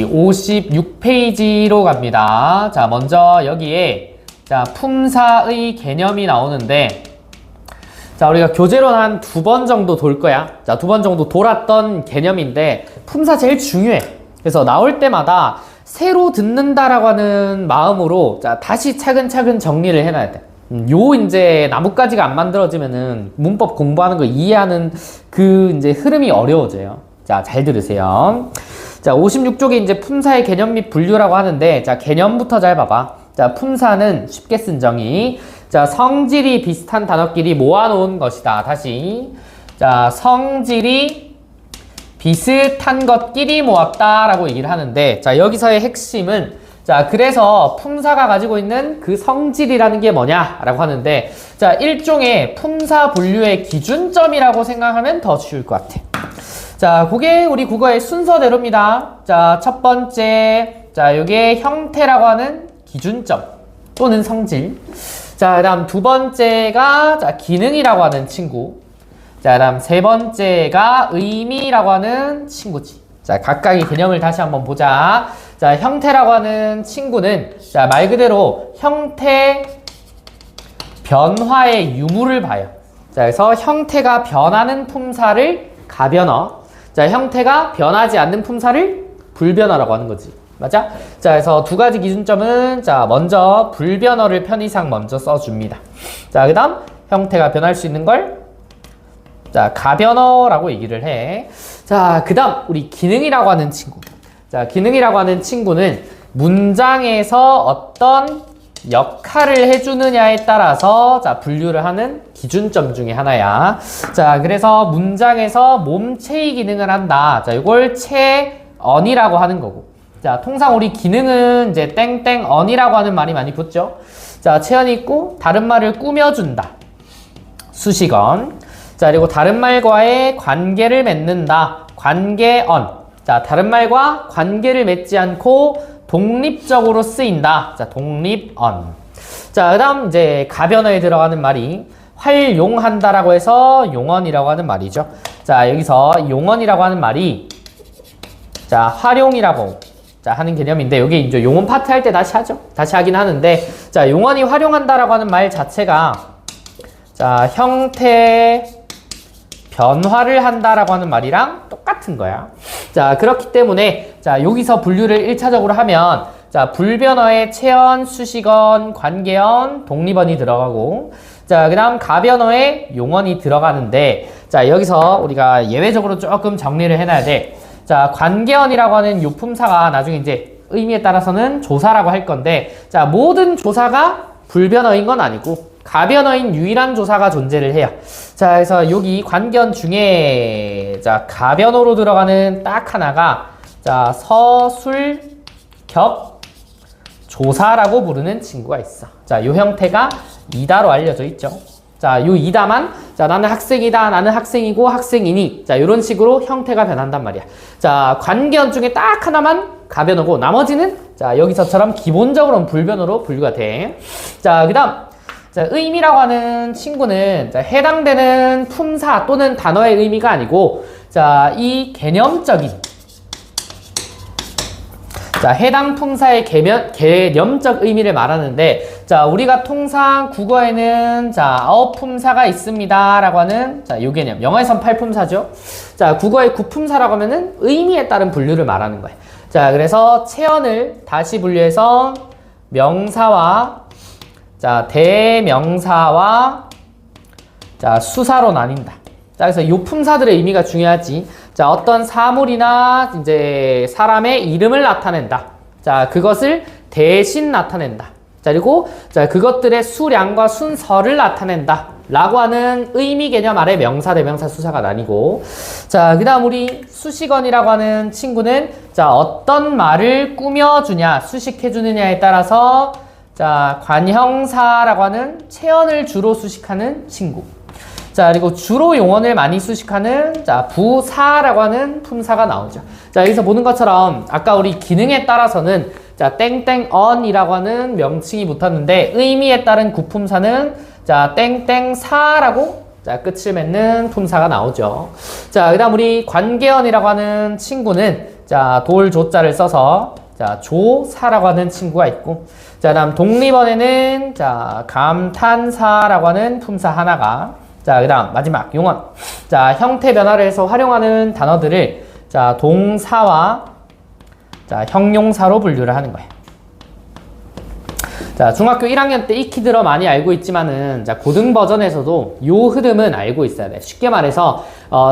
56페이지로 갑니다. 자, 먼저 여기에 자, 품사의 개념이 나오는데, 자, 우리가 교재로는 한 2번 정도 돌 거야. 자, 2번 정도 돌았던 개념인데, 품사 제일 중요해. 그래서 나올 때마다 새로 듣는다라고 하는 마음으로 자, 다시 차근차근 정리를 해놔야 돼. 요 이제 나뭇가지가 안 만들어지면은 문법 공부하는 거 이해하는 그 이제 흐름이 어려워져요. 자, 잘 들으세요. 자, 56쪽에 이제 품사의 개념 및 분류라고 하는데, 자, 개념부터 잘 봐봐. 자, 품사는 쉽게 쓴 정의. 자, 성질이 비슷한 단어끼리 모아놓은 것이다. 다시. 자, 성질이 비슷한 것끼리 모았다라고 얘기를 하는데, 자, 여기서의 핵심은, 자, 그래서 품사가 가지고 있는 그 성질이라는 게 뭐냐라고 하는데, 자, 일종의 품사 분류의 기준점이라고 생각하면 더 쉬울 것 같아. 자, 그게 우리 국어의 순서대로입니다. 자, 첫 번째, 자, 요게 형태라고 하는 기준점 또는 성질. 자, 그 다음 두 번째가 자, 기능이라고 하는 친구. 자, 그 다음 세 번째가 의미라고 하는 친구지. 자, 각각의 개념을 다시 한번 보자. 자, 형태라고 하는 친구는 자, 말 그대로 형태 변화의 유무를 봐요. 자, 그래서 형태가 변하는 품사를 가변어, 자, 형태가 변하지 않는 품사를 불변어라고 하는 거지. 맞아? 자, 그래서 두 가지 기준점은 자, 먼저 불변어를 편의상 먼저 써줍니다. 자, 그 다음 형태가 변할 수 있는 걸 자, 가변어라고 얘기를 해. 자, 그 다음 우리 기능이라고 하는 친구. 자, 기능이라고 하는 친구는 문장에서 어떤 역할을 해주느냐에 따라서 자, 분류를 하는 기준점 중에 하나야. 자, 그래서 문장에서 몸체의 기능을 한다. 자, 이걸 체언이라고 하는 거고. 자, 통상 우리 기능은 이제 땡땡언이라고 하는 말이 많이 붙죠. 자, 체언이 있고 다른 말을 꾸며준다. 수식언. 자, 그리고 다른 말과의 관계를 맺는다. 관계언. 자, 다른 말과 관계를 맺지 않고 독립적으로 쓰인다. 자, 독립언. 자, 그 다음 이제 가변어에 들어가는 말이 활용한다라고 해서 용언이라고 하는 말이죠. 자, 여기서 용언이라고 하는 말이 자, 활용이라고 자, 하는 개념인데, 여기 이제 용언 파트 할 때 다시 하죠. 다시 하긴 하는데, 자, 용언이 활용한다라고 하는 말 자체가 자, 형태 변화를 한다라고 하는 말이랑 똑같은 거야. 자, 그렇기 때문에 자, 여기서 분류를 1차적으로 하면 자, 불변어에 체언, 수식언, 관계언, 독립언이 들어가고, 자, 그 다음 가변어에 용언이 들어가는데, 자, 여기서 우리가 예외적으로 조금 정리를 해놔야 돼. 자, 관계언이라고 하는 요 품사가 나중에 이제 의미에 따라서는 조사라고 할 건데, 자, 모든 조사가 불변어인 건 아니고 가변어인 유일한 조사가 존재를 해요. 자, 그래서 여기 관계언 중에 자, 가변어로 들어가는 딱 하나가 자, 서술격 조사라고 부르는 친구가 있어. 자, 요 형태가 이다로 알려져 있죠. 자, 요 이다만 자, 나는 학생이다, 나는 학생이고 학생이니, 자, 요런 식으로 형태가 변한단 말이야. 자, 관계언 중에 딱 하나만 가변어고 나머지는 자, 여기서처럼 기본적으로는 불변어로 분류가 돼. 자, 그 다음 자, 의미라고 하는 친구는 자, 해당되는 품사 또는 단어의 의미가 아니고 자, 이 개념적인 자, 해당 품사의 개념적 의미를 말하는데, 자, 우리가 통상 국어에는 자, 9품사가 있습니다 라고 하는 자, 요 개념. 영어에선 8품사죠. 자, 국어의 9품사라고 하면은 의미에 따른 분류를 말하는 거예요. 자, 그래서 체언을 다시 분류해서 명사와 자, 대명사와 자, 수사로 나뉜다. 자, 그래서 요 품사들의 의미가 중요하지. 자, 어떤 사물이나 이제 사람의 이름을 나타낸다. 자, 그것을 대신 나타낸다. 자, 그리고 자, 그것들의 수량과 순서를 나타낸다. 라고 하는 의미 개념 아래 명사, 대명사, 수사가 나뉘고, 자, 그 다음 우리 수식언이라고 하는 친구는 자, 어떤 말을 꾸며주냐, 수식해주느냐에 따라서 자, 관형사라고 하는 체언을 주로 수식하는 친구. 자, 그리고 주로 용언을 많이 수식하는 자, 부사라고 하는 품사가 나오죠. 자, 여기서 보는 것처럼 아까 우리 기능에 따라서는 자, 땡땡언이라고 하는 명칭이 붙었는데 의미에 따른 구품사는 자, 땡땡사라고 자, 끝을 맺는 품사가 나오죠. 자, 그 다음 우리 관계언이라고 하는 친구는 자, 돌 조자를 써서 자, 조사라고 하는 친구가 있고, 자, 다음 독립원에는 자, 감탄사라고 하는 품사 하나가, 자, 그 다음 마지막 용언. 자, 형태 변화를 해서 활용하는 단어들을 자, 동사와 자, 형용사로 분류를 하는 거예요. 자, 중학교 1학년 때 익히 들어 많이 알고 있지만은 자, 고등 버전에서도 요 흐름은 알고 있어야 돼. 쉽게 말해서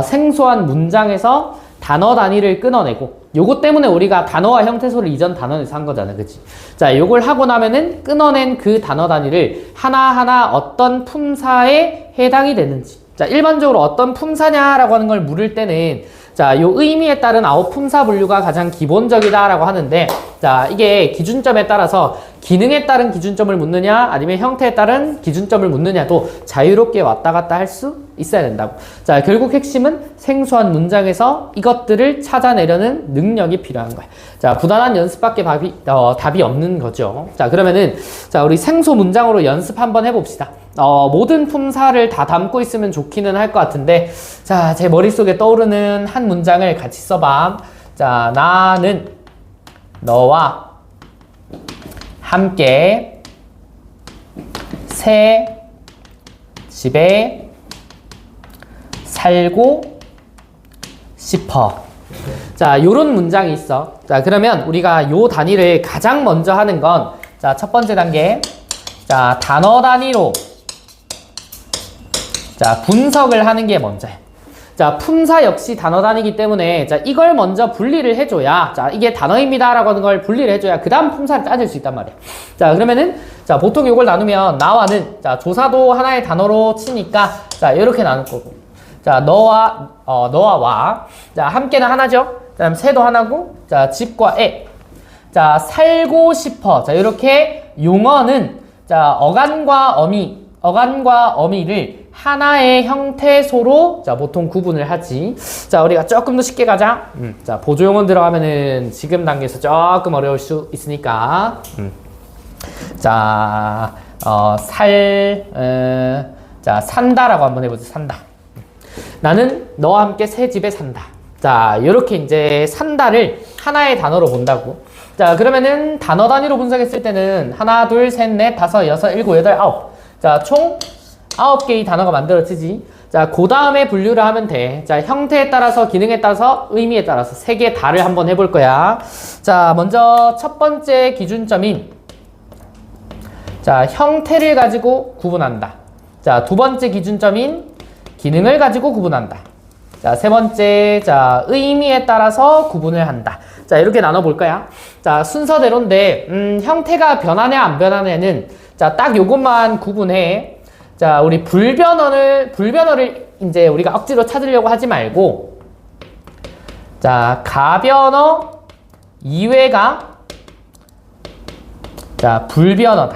생소한 문장에서 단어 단위를 끊어내고, 요거 때문에 우리가 단어와 형태소를 이전 단원에서 한 거잖아, 그치? 자, 요걸 하고 나면은 끊어낸 그 단어 단위를 하나하나 어떤 품사에 해당이 되는지, 자, 일반적으로 어떤 품사냐라고 하는 걸 물을 때는 자, 요 의미에 따른 아홉 품사 분류가 가장 기본적이다라고 하는데, 자, 이게 기준점에 따라서 기능에 따른 기준점을 묻느냐 아니면 형태에 따른 기준점을 묻느냐도 자유롭게 왔다 갔다 할 수 있어야 된다고. 자, 결국 핵심은 생소한 문장에서 이것들을 찾아내려는 능력이 필요한 거야. 자, 부단한 연습밖에 답이 없는 거죠. 자, 그러면은 자, 우리 생소 문장으로 연습 한번 해봅시다. 모든 품사를 다 담고 있으면 좋기는 할 것 같은데, 자, 제 머릿속에 떠오르는 한 문장을 같이 써봐. 자, 나는 너와 함께 새 집에 살고 싶어. 자, 요런 문장이 있어. 자, 그러면 우리가 요 단위를 가장 먼저 하는 건, 자, 첫 번째 단계. 자, 단어 단위로 자, 분석을 하는 게 먼저야. 자, 품사 역시 단어 단위이기 때문에 자, 이걸 먼저 분리를 해줘야, 자, 이게 단어입니다 라고 하는 걸 분리를 해줘야 그 다음 품사를 따질 수 있단 말이야. 자, 그러면은 자, 보통 이걸 나누면 나와는 자, 조사도 하나의 단어로 치니까 자, 이렇게 나눌 거고, 자, 너와 와, 자, 함께는 하나죠. 그 다음 새도 하나고, 자, 집과 애, 자, 살고 싶어. 자, 이렇게 용어는 자, 어간과 어미를 하나의 형태소로 자, 보통 구분을 하지. 자, 우리가 조금 더 쉽게 가자. 자, 보조용어 들어가면은 지금 단계에서 조금 어려울 수 있으니까. 자, 자, 산다라고 한번 해보자. 산다. 나는 너와 함께 새 집에 산다. 자, 요렇게 이제 산다를 하나의 단어로 본다고. 자, 그러면은 단어 단위로 분석했을 때는 하나, 둘, 셋, 넷, 다섯, 여섯, 일곱, 여덟, 아홉. 자, 총 9개의 단어가 만들어지지. 자, 그 다음에 분류를 하면 돼. 자, 형태에 따라서, 기능에 따라서, 의미에 따라서 3개 다를 한번 해볼 거야. 자, 먼저 첫 번째 기준점인 자, 형태를 가지고 구분한다. 자, 두 번째 기준점인 기능을 가지고 구분한다. 자, 세 번째, 자, 의미에 따라서 구분을 한다. 자, 이렇게 나눠볼 거야. 자, 순서대로인데, 형태가 변하냐, 안 변하냐는, 자, 딱 요것만 구분해. 자, 우리 불변어를 이제 우리가 억지로 찾으려고 하지 말고, 자, 가변어 이외가, 자, 불변어다.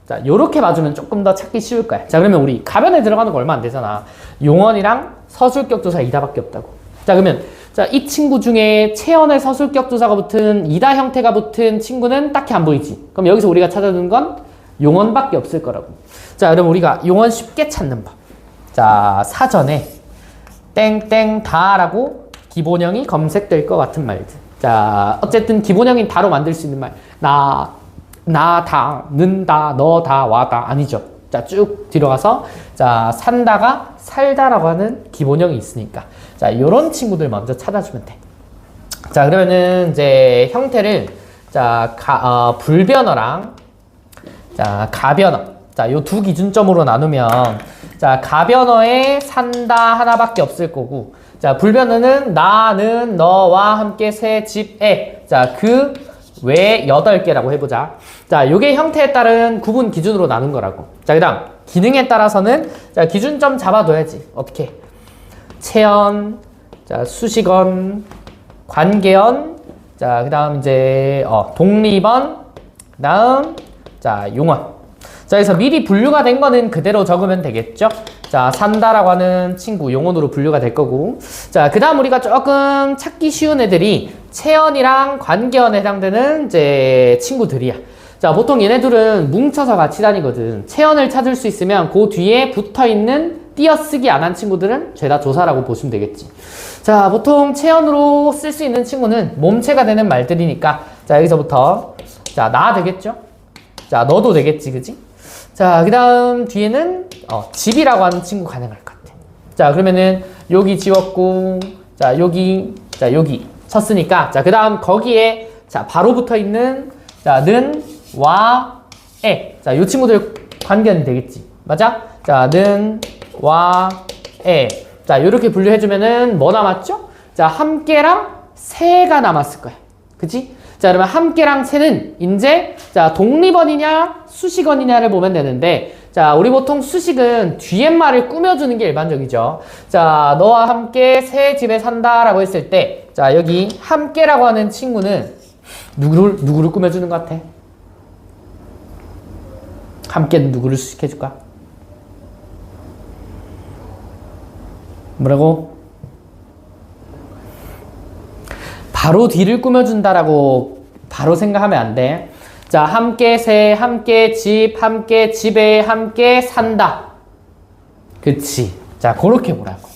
자, 요렇게 봐주면 조금 더 찾기 쉬울 거야. 자, 그러면 우리 가변에 들어가는 거 얼마 안 되잖아. 용언이랑 서술격 조사 이다밖에 없다고. 자, 그러면 자, 이 친구 중에 체언의 서술격 조사가 붙은 이다 형태가 붙은 친구는 딱히 안 보이지. 그럼 여기서 우리가 찾아주는 건 용언밖에 없을 거라고. 자, 그럼 우리가 용언 쉽게 찾는 법. 자, 사전에 땡땡 다라고 기본형이 검색될 것 같은 말들. 자, 어쨌든 기본형인 다로 만들 수 있는 말. 나, 다, 는다, 너다, 와다. 아니죠. 자, 쭉 뒤로 가서 자, 산다가 살다라고 하는 기본형이 있으니까. 자, 요런 친구들 먼저 찾아주면 돼. 자, 그러면은 이제 형태를 자, 불변어랑 자, 가변어. 자, 요 두 기준점으로 나누면 자, 가변어에 산다 하나밖에 없을 거고, 자, 불변어는 나는 너와 함께 새 집에, 자, 그 외에 8개라고 해보자. 자, 요게 형태에 따른 구분 기준으로 나눈 거라고. 자, 그 다음 기능에 따라서는 자, 기준점 잡아둬야지. 어떻게? 체언, 자, 수식언, 관계언, 자, 그 다음 이제 독립언, 그 다음 자, 용언. 자, 그래서 미리 분류가 된 거는 그대로 적으면 되겠죠? 자, 산다라고 하는 친구 용언으로 분류가 될 거고. 자, 그 다음 우리가 조금 찾기 쉬운 애들이 체언이랑 관계언에 해당되는 이제 친구들이야. 자, 보통 얘네들은 뭉쳐서 같이 다니거든. 체언을 찾을 수 있으면 그 뒤에 붙어 있는 띄어쓰기 안 한 친구들은 죄다 조사라고 보시면 되겠지. 자, 보통 체언으로 쓸 수 있는 친구는 몸체가 되는 말들이니까 자, 여기서부터 자, 나 되겠죠? 자, 너도 되겠지, 그지? 자, 그 다음 뒤에는 집이라고 하는 친구 가능할 것 같아. 자, 그러면은 여기 지웠고 자, 여기 쳤으니까 자, 그 다음 거기에 자, 바로 붙어 있는 자, 는, 와, 에. 자, 요 친구들 관계는 되겠지. 맞아? 자, 는, 와, 에. 자, 요렇게 분류해주면은 뭐 남았죠? 자, 함께랑 새가 남았을 거야. 그치? 자, 그러면 함께랑 새는 이제 자, 독립어니냐 수식어니냐를 보면 되는데 자, 우리 보통 수식은 뒤에 말을 꾸며주는 게 일반적이죠. 자, 너와 함께 새 집에 산다 라고 했을 때 자, 여기 함께라고 하는 친구는 누구를 꾸며주는 것 같아? 함께는 누구를 수식해줄까? 뭐라고? 바로 뒤를 꾸며준다라고 바로 생각하면 안 돼. 자, 함께 새, 함께 집, 함께 집에, 함께 산다. 그치. 자, 그렇게 보라고.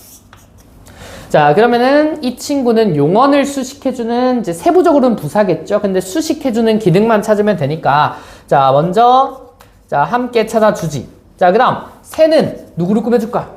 자, 그러면은 이 친구는 용언을 수식해주는 이제 세부적으로는 부사겠죠. 근데 수식해주는 기능만 찾으면 되니까 자, 먼저 자, 함께 찾아주지. 자, 그 다음 새는 누구를 꾸며줄까?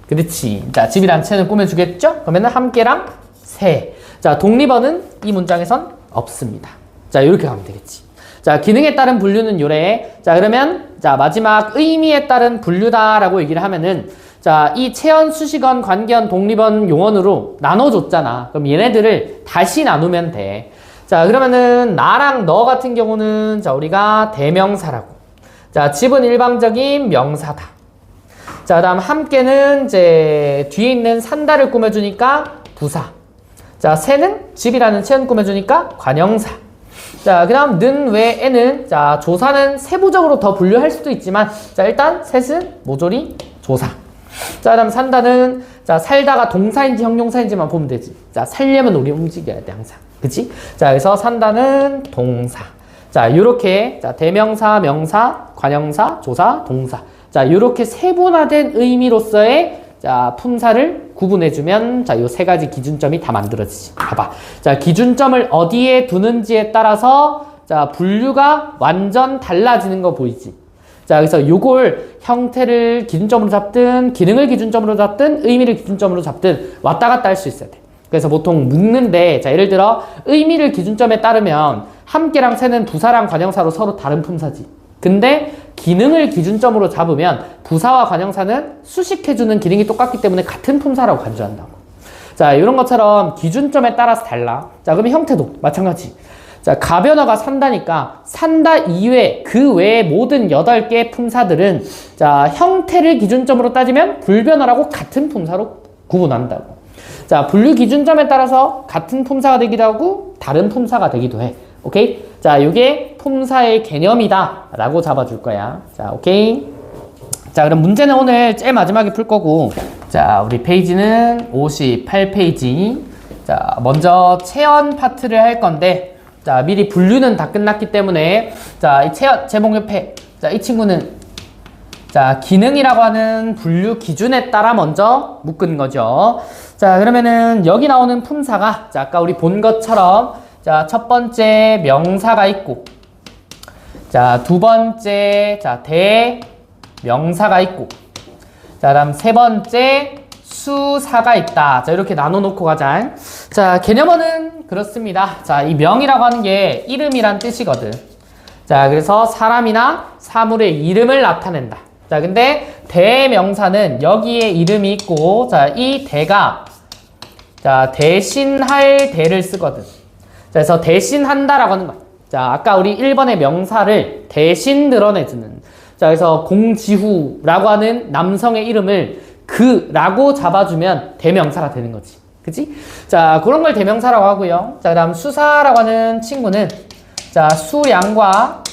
그렇지. 자, 집이랑 새는 꾸며주겠죠? 그러면은 함께랑 새. 자, 독립어는 이 문장에선 없습니다. 자, 이렇게 가면 되겠지. 자, 기능에 따른 분류는 요래. 자, 그러면 자, 마지막 의미에 따른 분류다라고 얘기를 하면은 자, 이 체언, 수식언, 관계언, 독립언, 용언으로 나눠줬잖아. 그럼 얘네들을 다시 나누면 돼. 자, 그러면은 나랑 너 같은 경우는 자, 우리가 대명사라고. 자, 집은 일방적인 명사다. 자, 그 다음 함께는 이제 뒤에 있는 산다를 꾸며주니까 부사. 자, 새는 집이라는 체언 꾸며주니까 관형사. 자, 그 다음 는, 왜, 에는 자, 조사는 세부적으로 더 분류할 수도 있지만 자, 일단 셋은 모조리 조사. 자, 그 다음 산다는 자, 살다가 동사인지 형용사인지만 보면 되지. 자, 살려면 우리 움직여야 돼 항상. 그치? 자, 그래서 산다는 동사. 자, 요렇게 자, 대명사, 명사, 관형사, 조사, 동사. 자, 요렇게 세분화된 의미로서의 자, 품사를 구분해주면 자, 요 세 가지 기준점이 다 만들어지지. 봐봐. 자, 기준점을 어디에 두는지에 따라서 자, 분류가 완전 달라지는 거 보이지? 자, 그래서 요걸 형태를 기준점으로 잡든 기능을 기준점으로 잡든 의미를 기준점으로 잡든 왔다 갔다 할 수 있어야 돼. 그래서 보통 묻는데 자, 예를 들어 의미를 기준점에 따르면 함께랑 새는 부사랑 관형사로 서로 다른 품사지. 근데 기능을 기준점으로 잡으면 부사와 관형사는 수식해주는 기능이 똑같기 때문에 같은 품사라고 간주한다고. 자, 이런 것처럼 기준점에 따라서 달라. 자, 그러면 형태도 마찬가지. 자, 가변어가 산다니까 산다 이외 그 외의 모든 8개의 품사들은 자, 형태를 기준점으로 따지면 불변어라고 같은 품사로 구분한다고. 자, 분류 기준점에 따라서 같은 품사가 되기도 하고 다른 품사가 되기도 해. 오케이? 자, 요게 품사의 개념이다 라고 잡아줄 거야. 자, 오케이? 자, 그럼 문제는 오늘 제일 마지막에 풀 거고 자, 우리 페이지는 58페이지. 자, 먼저 체언 파트를 할 건데 자, 미리 분류는 다 끝났기 때문에 자, 이 체언 제목 옆에 자, 이 친구는 자, 기능이라고 하는 분류 기준에 따라 먼저 묶은 거죠. 자, 그러면은 여기 나오는 품사가 자, 아까 우리 본 것처럼 자, 첫 번째 명사가 있고 자, 두 번째 자, 대명사가 있고 자, 다음 세 번째 수사가 있다. 자, 이렇게 나눠 놓고 가자. 자, 개념어는 그렇습니다. 자, 이 명이라고 하는 게 이름이란 뜻이거든. 자, 그래서 사람이나 사물의 이름을 나타낸다. 자, 근데 대명사는 여기에 이름이 있고 자, 이 대가 자, 대신할 대를 쓰거든. 자, 그래서 대신한다라고 하는 거야. 자, 아까 우리 1번의 명사를 대신 드러내주는. 자, 그래서 공지후라고 하는 남성의 이름을 그라고 잡아주면 대명사가 되는 거지. 그치? 자, 그런 걸 대명사라고 하고요. 자, 그 다음 수사라고 하는 친구는 자, 수량과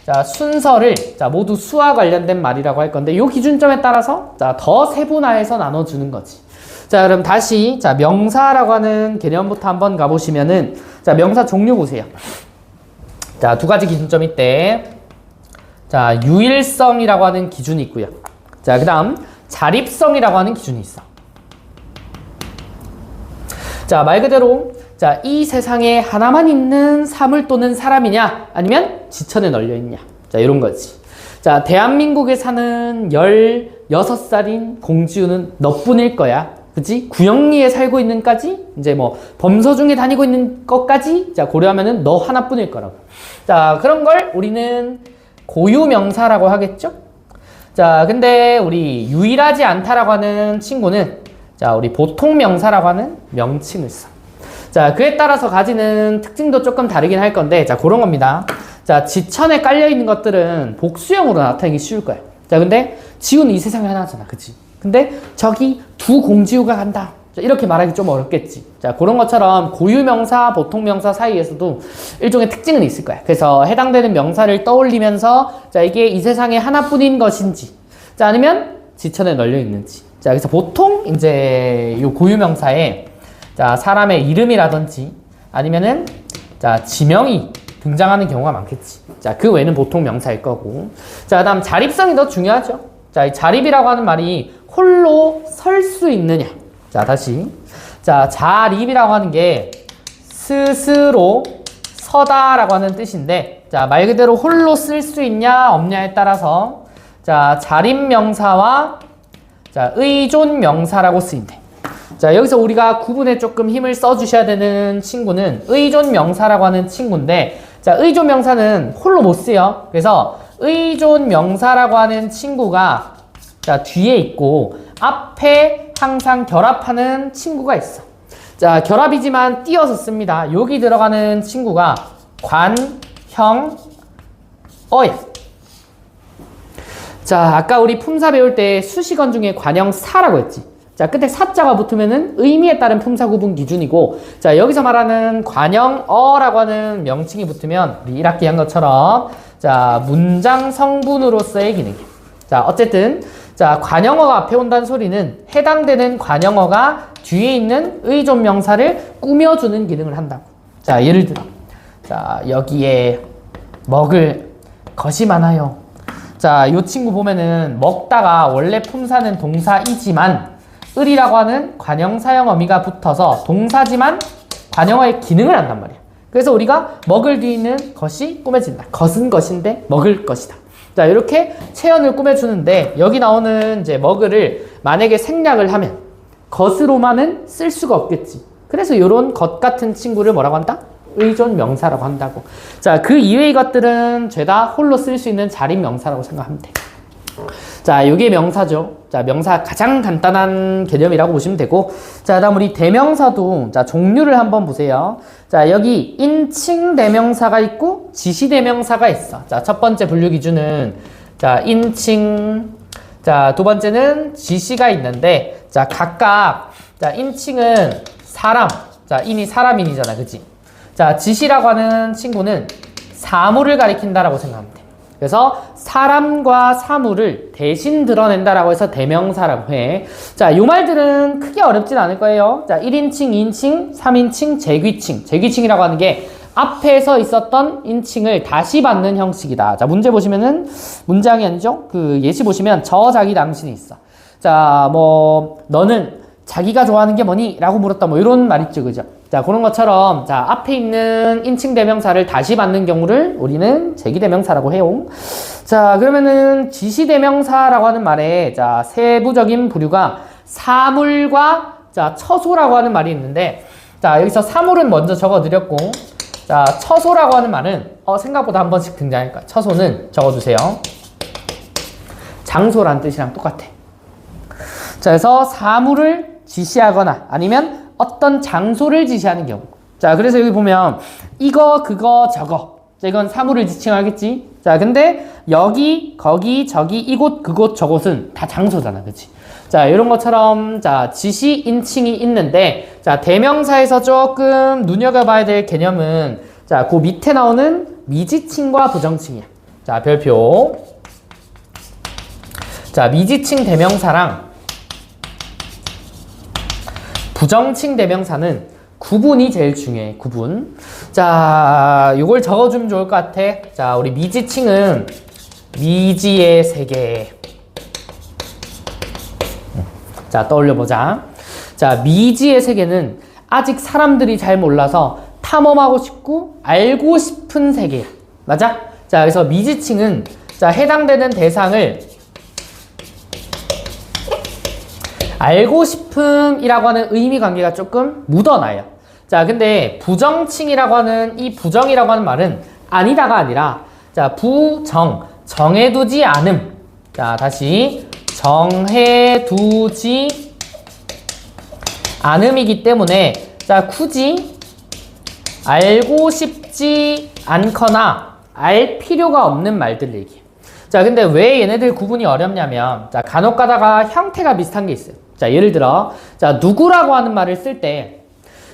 자, 순서를 자, 모두 수와 관련된 말이라고 할 건데 요 기준점에 따라서 자, 더 세분화해서 나눠주는 거지. 자, 그럼 다시 자, 명사라고 하는 개념부터 한번 가보시면은 자, 명사 종류 보세요. 자, 두 가지 기준점이 있대. 자, 유일성이라고 하는 기준이 있고요. 자, 그 다음 자립성이라고 하는 기준이 있어. 자, 말 그대로 자, 이 세상에 하나만 있는 사물 또는 사람이냐 아니면 지천에 널려 있냐. 자, 이런 거지. 자, 대한민국에 사는 16살인 공지우는 너뿐일 거야. 그치? 구영리에 살고 있는까지 이제 뭐 범서중에 다니고 있는 것까지 자, 고려하면은 너 하나뿐일 거라고. 자, 그런 걸 우리는 고유명사라고 하겠죠? 자, 근데 우리 유일하지 않다라고 하는 친구는 자, 우리 보통명사라고 하는 명칭을 써. 자, 그에 따라서 가지는 특징도 조금 다르긴 할 건데, 자, 그런 겁니다. 자, 지천에 깔려있는 것들은 복수형으로 나타내기 쉬울 거야. 자, 근데 지우는 이 세상에 하나잖아. 그치? 근데 저기 두 공지우가 간다. 자, 이렇게 말하기 좀 어렵겠지. 자, 그런 것처럼 고유명사, 보통명사 사이에서도 일종의 특징은 있을 거야. 그래서 해당되는 명사를 떠올리면서 자, 이게 이 세상에 하나뿐인 것인지, 자, 아니면 지천에 널려 있는지. 자, 그래서 보통 이제 요 고유명사에 자, 사람의 이름이라든지 아니면은 자, 지명이 등장하는 경우가 많겠지. 자, 그 외에는 보통 명사일 거고. 자, 그다음 자립성이 더 중요하죠. 자, 이 자립이라고 하는 말이 홀로 설 수 있느냐. 자, 다시. 자, 자립이라고 하는 게 스스로 서다라고 하는 뜻인데, 자, 말 그대로 홀로 쓸 수 있냐 없냐에 따라서 자, 자립명사와 자, 의존명사라고 쓰인대. 자, 여기서 우리가 구분에 조금 힘을 써주셔야 되는 친구는 의존명사라고 하는 친구인데, 자, 의존명사는 홀로 못 쓰여. 그래서 의존명사라고 하는 친구가 자, 뒤에 있고 앞에 항상 결합하는 친구가 있어. 자, 결합이지만 띄어서 씁니다. 여기 들어가는 친구가 관, 형, 어야. 자, 아까 우리 품사 배울 때 수식어 중에 관형사라고 했지. 자, 끝에 사자가 붙으면은 의미에 따른 품사 구분 기준이고, 자, 여기서 말하는 관형어라고 하는 명칭이 붙으면 우리 1학기 한 것처럼 자, 문장 성분으로서의 기능. 자, 어쨌든 자, 관형어가 앞에 온다는 소리는 해당되는 관형어가 뒤에 있는 의존명사를 꾸며주는 기능을 한다고. 자, 예를 들어 자, 여기에 먹을 것이 많아요. 자, 이 친구 보면은 먹다가 원래 품사는 동사이지만 을이라고 하는 관형사형 어미가 붙어서 동사지만 관형어의 기능을 한단 말이야. 그래서 우리가 먹을 뒤에 있는 것이 꾸며진다. 것은 것인데 먹을 것이다. 자, 이렇게 체언을 꾸며주는데 여기 나오는 이제 먹을을 만약에 생략을 하면 것으로만은 쓸 수가 없겠지. 그래서 이런 것 같은 친구를 뭐라고 한다? 의존 명사라고 한다고. 자, 그 이외의 것들은 죄다 홀로 쓸 수 있는 자립 명사라고 생각하면 돼. 자, 요게 명사죠. 자, 명사 가장 간단한 개념이라고 보시면 되고, 자, 다음 우리 대명사도 자, 종류를 한번 보세요. 자, 여기 인칭 대명사가 있고 지시 대명사가 있어. 자, 첫 번째 분류 기준은 자, 인칭, 자, 두 번째는 지시가 있는데, 자, 각각 자, 인칭은 사람, 자, 인이 사람인이잖아, 그치? 자, 지시라고 하는 친구는 사물을 가리킨다라고 생각하면 돼. 그래서 사람과 사물을 대신 드러낸다라고 해서 대명사라고 해. 자, 요 말들은 크게 어렵진 않을 거예요. 자, 1인칭, 2인칭, 3인칭, 재귀칭. 재귀칭이라고 하는 게 앞에서 있었던 인칭을 다시 받는 형식이다. 자, 문제 보시면은 문장이 아니죠? 그 예시 보시면 저, 자기, 당신이 있어. 자, 뭐 너는 자기가 좋아하는 게 뭐니? 라고 물었다. 뭐 이런 말 있죠, 그죠? 자, 그런 것처럼 자, 앞에 있는 인칭 대명사를 다시 받는 경우를 우리는 재기 대명사라고 해요. 자, 그러면은 지시 대명사라고 하는 말에 자, 세부적인 부류가 사물과 자, 처소라고 하는 말이 있는데, 자, 여기서 사물은 먼저 적어 드렸고, 자, 처소라고 하는 말은 생각보다 한 번씩 등장할 거야. 처소는 적어 주세요. 장소란 뜻이랑 똑같아. 자, 그래서 사물을 지시하거나 아니면 어떤 장소를 지시하는 경우. 자, 그래서 여기 보면 이거, 그거, 저거. 자, 이건 사물을 지칭하겠지. 자, 근데 여기, 거기, 저기, 이곳, 그곳, 저곳은 다 장소잖아, 그치? 자, 이런 것처럼 자, 지시 인칭이 있는데, 자, 대명사에서 조금 눈여겨봐야 될 개념은 자, 그 밑에 나오는 미지칭과 부정칭이야. 자, 별표. 자, 미지칭 대명사랑 부정칭 대명사는 구분이 제일 중요해. 구분. 자, 요걸 적어주면 좋을 것 같아. 자, 우리 미지칭은 미지의 세계. 자, 떠올려보자. 자, 미지의 세계는 아직 사람들이 잘 몰라서 탐험하고 싶고 알고 싶은 세계야. 맞아? 자, 그래서 미지층은 자, 해당되는 대상을 알고 싶음이라고 하는 의미 관계가 조금 묻어나요. 자, 근데 부정칭이라고 하는 이 부정이라고 하는 말은 아니다가 아니라 자, 정해두지 않음. 자, 다시 정해두지 않음이기 때문에 자, 굳이 알고 싶지 않거나 알 필요가 없는 말들을 얘기해. 자, 근데 왜 얘네들 구분이 어렵냐면 자, 간혹 가다가 형태가 비슷한 게 있어요. 자, 예를 들어 자, 누구라고 하는 말을 쓸 때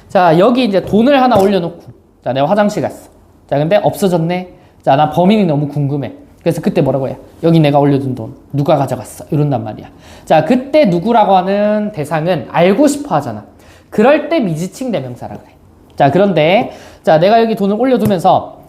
자, 여기 이제 돈을 하나 올려놓고 자, 내가 화장실 갔어. 자, 근데 없어졌네. 자, 나 범인이 너무 궁금해. 그래서 그때 뭐라고 해? 여기 내가 올려둔 돈 누가 가져갔어? 이런단 말이야. 자, 그때 누구라고 하는 대상은 알고 싶어 하잖아. 그럴 때 미지칭 대명사라 그래. 자, 그런데 자, 내가 여기 돈을 올려두면서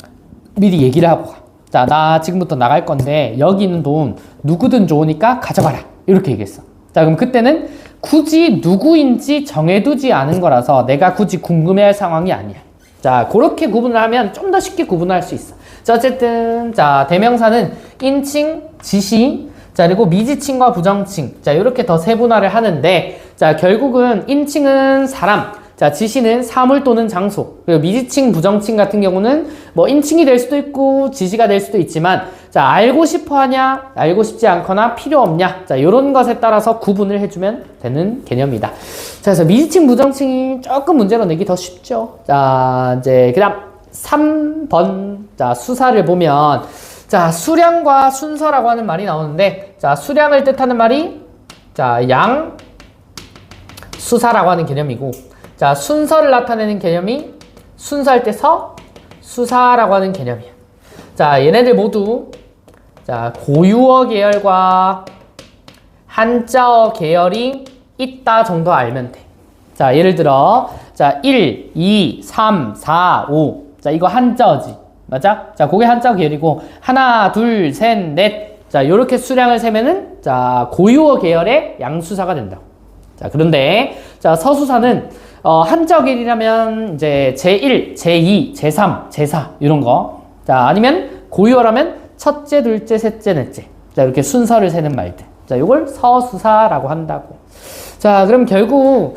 미리 얘기를 하고 가. 자, 나 지금부터 나갈 건데 여기 있는 돈 누구든 좋으니까 가져가라. 이렇게 얘기했어. 자, 그럼 그때는 굳이 누구인지 정해두지 않은 거라서 내가 굳이 궁금해할 상황이 아니야. 자, 그렇게 구분을 하면 좀 더 쉽게 구분할 수 있어. 자, 어쨌든 자, 대명사는 인칭, 지시, 자, 그리고 미지칭과 부정칭, 자, 이렇게 더 세분화를 하는데 자, 결국은 인칭은 사람, 자, 지시는 사물 또는 장소, 그리고 미지칭, 부정칭 같은 경우는 뭐 인칭이 될 수도 있고 지시가 될 수도 있지만 자, 알고 싶어 하냐, 알고 싶지 않거나 필요 없냐, 자, 요런 것에 따라서 구분을 해주면 되는 개념이다. 자, 그래서 미지칭, 부정칭이 조금 문제로 내기 더 쉽죠. 자, 이제 그 다음 3번 자, 수사를 보면 자, 수량과 순서라고 하는 말이 나오는데 자, 수량을 뜻하는 말이 자, 양, 수사라고 하는 개념이고 자, 순서를 나타내는 개념이 순서할 때 서, 수사라고 하는 개념이야. 자, 얘네들 모두 자, 고유어 계열과 한자어 계열이 있다 정도 알면 돼. 자, 예를 들어 자, 1, 2, 3, 4, 5. 자, 이거 한자어지. 맞아? 자, 그게 한자어 계열이고 하나, 둘, 셋, 넷. 자, 요렇게 수량을 세면은 자, 고유어 계열의 양수사가 된다. 자, 그런데 자, 서수사는 한자어 계열이라면 이제 제1, 제2, 제3, 제4 이런 거. 자, 아니면 고유어라면 첫째, 둘째, 셋째, 넷째. 자, 이렇게 순서를 세는 말들. 자, 요걸 서수사라고 한다고. 자, 그럼 결국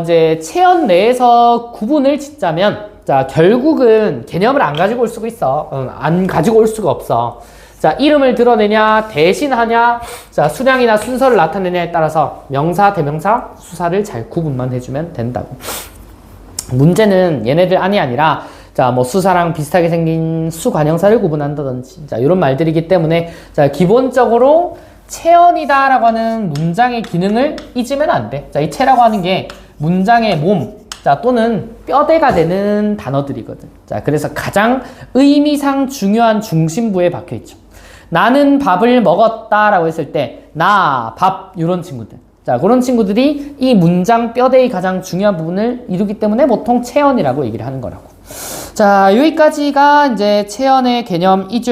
이제 체언 내에서 구분을 짓자면 자, 결국은 개념을 안 가지고 올 수가 있어. 안 가지고 올 수가 없어. 자, 이름을 드러내냐, 대신하냐, 자, 수량이나 순서를 나타내냐에 따라서 명사, 대명사, 수사를 잘 구분만 해주면 된다고. 문제는 얘네들 안이 아니라 자, 뭐 수사랑 비슷하게 생긴 수관형사를 구분한다든지 자, 이런 말들이기 때문에 자, 기본적으로 체언이다라고 하는 문장의 기능을 잊으면 안 돼. 자, 이 체라고 하는 게 문장의 몸, 자, 또는 뼈대가 되는 단어들이거든. 자, 그래서 가장 의미상 중요한 중심부에 박혀 있죠. 나는 밥을 먹었다라고 했을 때 나, 밥 이런 친구들. 자, 그런 친구들이 이 문장 뼈대의 가장 중요한 부분을 이루기 때문에 보통 체언이라고 얘기를 하는 거라고. 자, 여기까지가 이제 체언의 개념이죠.